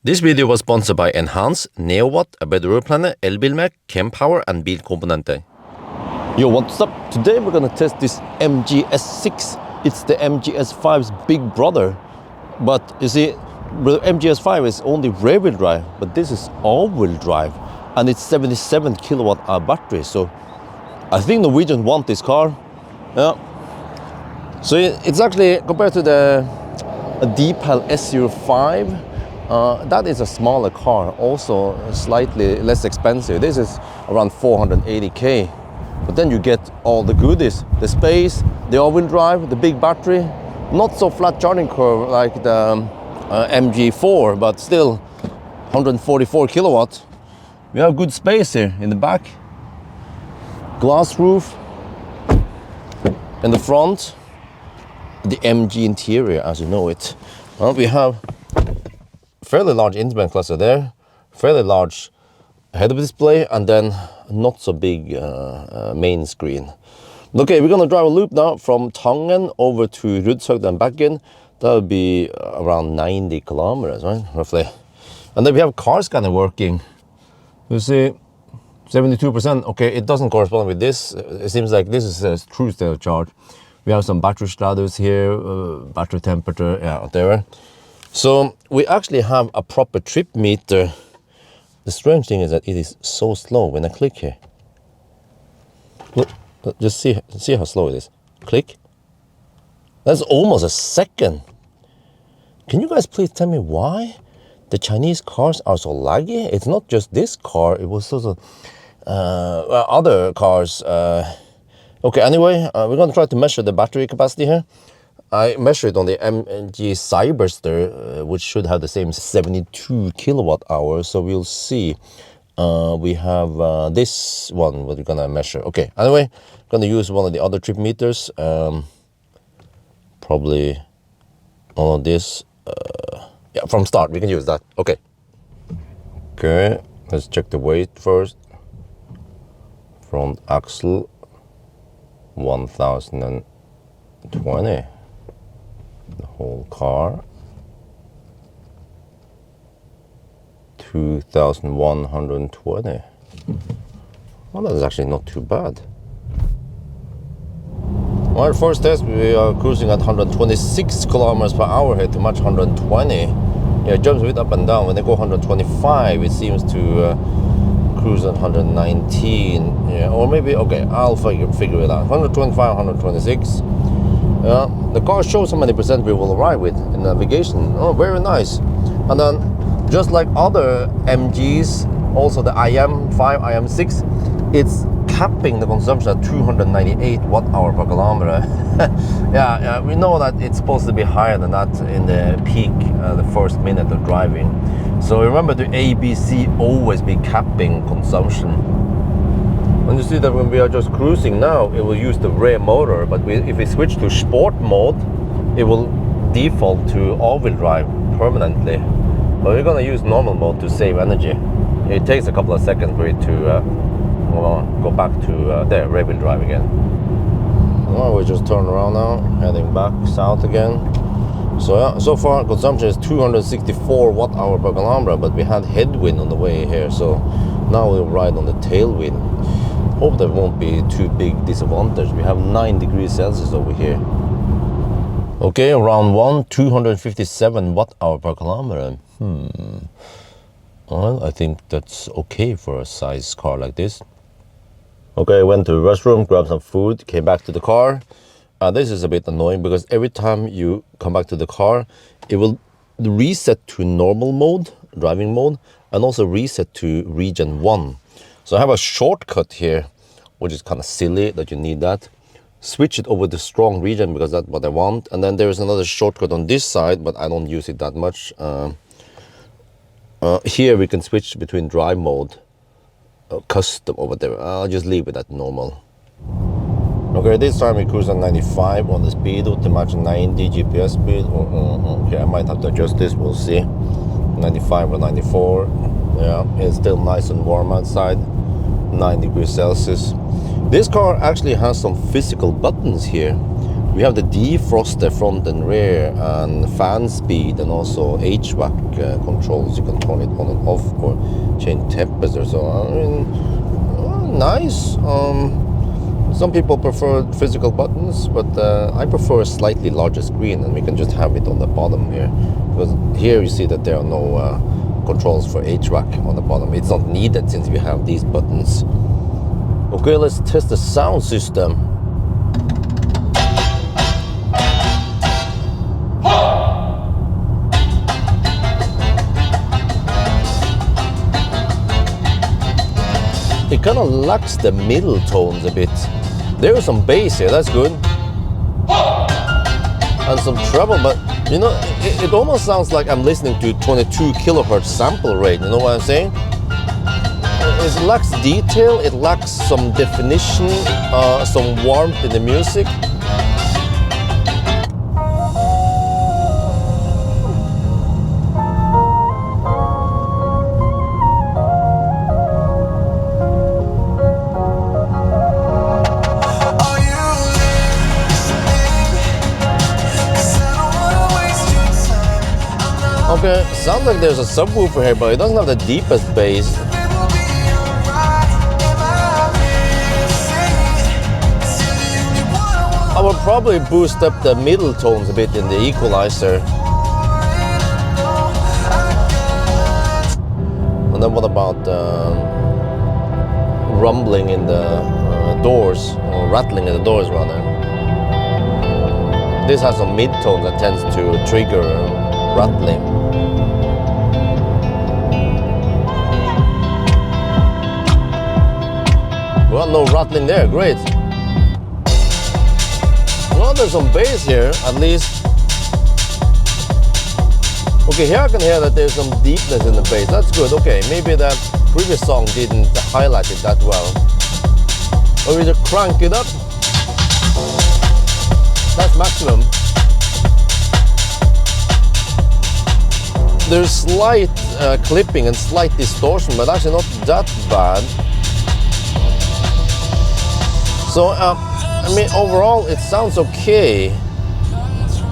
This video was sponsored by Enhance, NeoWatt, A Better Road Planner, Elbilmek, Kempower and Bilkomponenter. Yo, what's up? Today we're gonna test this MGS6. It's the MGS5's big brother. But you see, the MGS5 is only rear-wheel drive, but this is all-wheel drive. And it's 77 kilowatt-hour battery, so I think Norwegians want this car. Yeah. So it's actually, compared to the D-Pel S05, that is a smaller car, also slightly less expensive. This is around 480k, but then you get all the goodies: the space, the all-wheel drive, the big battery, not so flat charging curve like the MG4, but still 144 kilowatts. We have good space here in the back, glass roof in the front, the MG interior as you know it. Well, we have fairly large instrument cluster there, fairly large head-up display, and then not so big main screen. Okay, we're gonna drive a loop now from Tangen over to Rudshøgda and back in. That would be around 90 kilometers, right, roughly. And then we have car scanner working. You see, 72%. Okay, it doesn't correspond with this. It seems like this is a true state of charge. We have some battery status here, battery temperature, yeah, whatever. So we actually have a proper trip meter. The strange thing is that it is so slow when I click here. Look, just see how slow it is. Click. That's almost a second. Can you guys please tell me why the Chinese cars are so laggy? It's not just this car, it was also other cars. Okay, anyway, we're gonna try to measure the battery capacity here. I measured it on the MG Cyberster, which should have the same 72 kilowatt hours. So we'll see. We have this one, what we're gonna measure. Okay, anyway, I'm gonna use one of the other trip meters. Probably all of this. Yeah, from start, we can use that. Okay. Okay, let's check the weight first. Front axle, 1020. The whole car, 2120. Well, that is actually not too bad. Well, first test, we are cruising at 126 kilometers per hour here to match 120. Yeah, it jumps a bit up and down. When they go 125, it seems to cruise at 119. Yeah, or maybe, okay, I'll figure it out. 125, 126. Yeah, the car shows how many percent we will arrive with in navigation. Oh, very nice. And then, just like other MGs, also the IM5, IM6, it's capping the consumption at 298 watt-hour per kilometer. Yeah, we know that it's supposed to be higher than that in the peak, the first minute of driving. So remember, the ABC always be capping consumption. And you see that when we are just cruising now, it will use the rear motor, but if we switch to sport mode, it will default to all-wheel drive permanently. But we're gonna use normal mode to save energy. It takes a couple of seconds for it to go back to there, rear-wheel drive again. Well, we just turn around now, heading back south again. So yeah, so far consumption is 264 watt-hour per kilometer, but we had headwind on the way here, so now we'll ride on the tailwind. Hope there won't be too big disadvantage. We have 9 degrees Celsius over here. Okay, round 1, 257 watt-hour per kilometer. Well, I think that's okay for a size car like this. Okay, I went to the restroom, grabbed some food, came back to the car. This is a bit annoying because every time you come back to the car, it will reset to normal mode, driving mode, and also reset to region 1. So I have a shortcut here, which is kind of silly that you need that. Switch it over to strong region because that's what I want. And then there is another shortcut on this side, but I don't use it that much. Here we can switch between drive mode, custom over there. I'll just leave it at normal. Okay, this time we cruise on 95 on the speed to match 90 GPS speed. Okay, I might have to adjust this, we'll see. 95 or 94. Yeah, it's still nice and warm outside. 9 degrees Celsius. This car actually has some physical buttons here. We have the defroster front and rear, and fan speed, and also HVAC controls. You can turn it on and off or change temperature. So I mean, nice. Some people prefer physical buttons, but I prefer a slightly larger screen, and we can just have it on the bottom here. Because here you see that there are no controls for HVAC on the bottom. It's not needed since we have these buttons. Okay, let's test the sound system. It kind of lacks the middle tones a bit. There is some bass here, that's good. And some treble, but you know, it almost sounds like I'm listening to 22 kilohertz sample rate, you know what I'm saying? It lacks detail, it lacks some definition, some warmth in the music. Okay, sounds like there's a subwoofer here, but it doesn't have the deepest bass. I will probably boost up the middle tones a bit in the equalizer. And then what about rumbling in the doors, or rattling in the doors rather? This has some mid-tones that tends to trigger rattling. Well, no rattling there, great. Well, there's some bass here, at least. Okay, here I can hear that there's some deepness in the bass, that's good. Okay, maybe that previous song didn't highlight it that well. Or we just crank it up. That's maximum. There's slight clipping and slight distortion, but actually not that bad. So, I mean, overall, it sounds okay.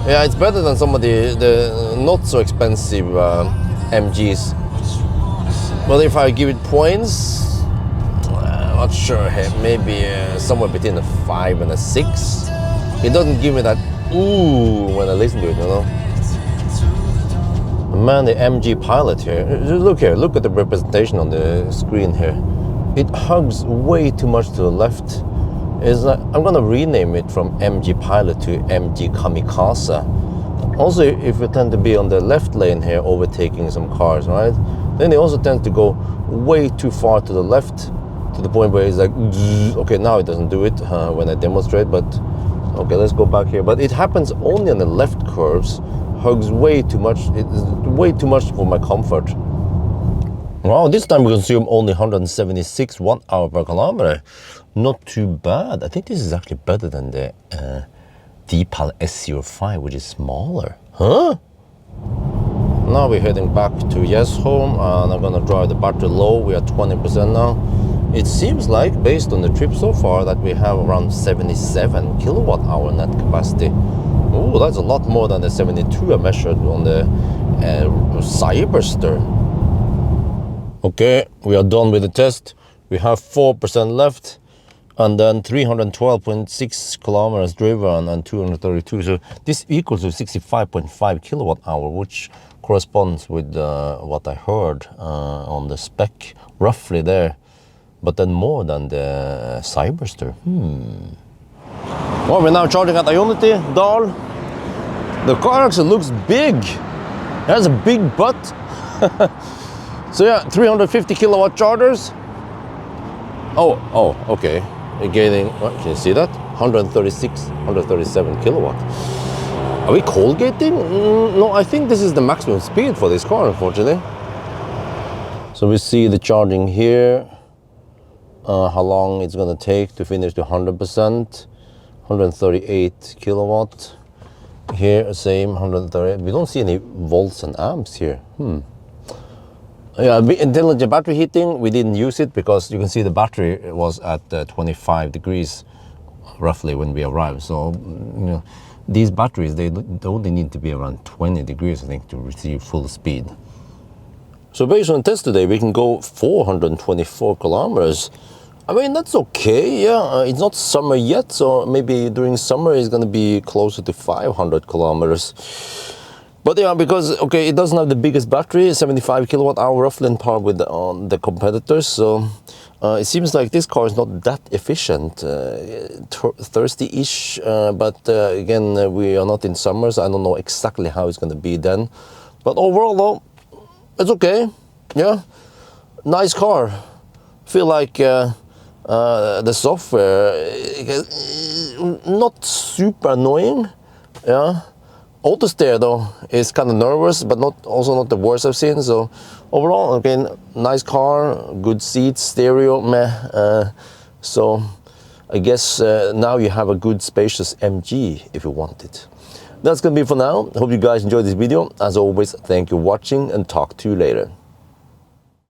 Yeah, it's better than some of the not so expensive MGs. But if I give it points, I'm not sure, maybe somewhere between a 5 and a 6. It doesn't give me that ooh when I listen to it, you know. Man, the MG Pilot here. Look here, look at the representation on the screen here. It hugs way too much to the left. I'm gonna rename it from MG Pilot to MG Kamikaze. Also, if you tend to be on the left lane here, overtaking some cars, right? Then they also tend to go way too far to the left, to the point where it's like, okay, now it doesn't do it when I demonstrate, but okay, let's go back here. But it happens only on the left curves, hugs way too much. It's way too much for my comfort. Wow, this time we consume only 176 watt-hour per kilometer. Not too bad. I think this is actually better than the D-Pal S05, which is smaller. Huh? Now we're heading back to Yes Home, and I'm gonna drive the battery low. We are 20% now. It seems like, based on the trip so far, that we have around 77 kilowatt-hour net capacity. Oh, that's a lot more than the 72 I measured on the Cyberster. Okay, we are done with the test. We have 4% left, and then 312.6 kilometers driven and 232. So this equals to 65.5 kilowatt hour, which corresponds with what I heard on the spec, roughly there, but then more than the Cyberster. Well, we're now charging at Ioniq, Dal. The car actually looks big. It has a big butt. So yeah, 350 kilowatt chargers. Oh, okay. We're getting, what, can you see that? 137 kilowatt. Are we Colgating? No, I think this is the maximum speed for this car, unfortunately. So we see the charging here, how long it's gonna take to finish to 100%. 138 kilowatt. Here, same, 138. We don't see any volts and amps here. Yeah, intelligent battery heating, we didn't use it because you can see the battery was at 25 degrees. roughly when we arrive. So you know, these batteries, they only need to be around 20 degrees, I think, to receive full speed. So based on test today, we can go 424 kilometers. I mean, that's okay, yeah. It's not summer yet, so maybe during summer it's gonna be closer to 500 kilometers. But yeah, because, okay, it doesn't have the biggest battery, 75 kilowatt hour, roughly in par with the competitors. So it seems like this car is not that efficient, thirsty-ish. But again, we are not in summer, so I don't know exactly how it's gonna be then. But overall though, it's okay, yeah. Nice car. Feel like the software, not super annoying, yeah. Auto steer though is kind of nervous, but also not the worst I've seen. So overall, again, nice car, good seats, stereo, meh. So I guess now you have a good spacious MG if you want it. That's gonna be for now. I hope you guys enjoyed this video. As always, thank you for watching and talk to you later.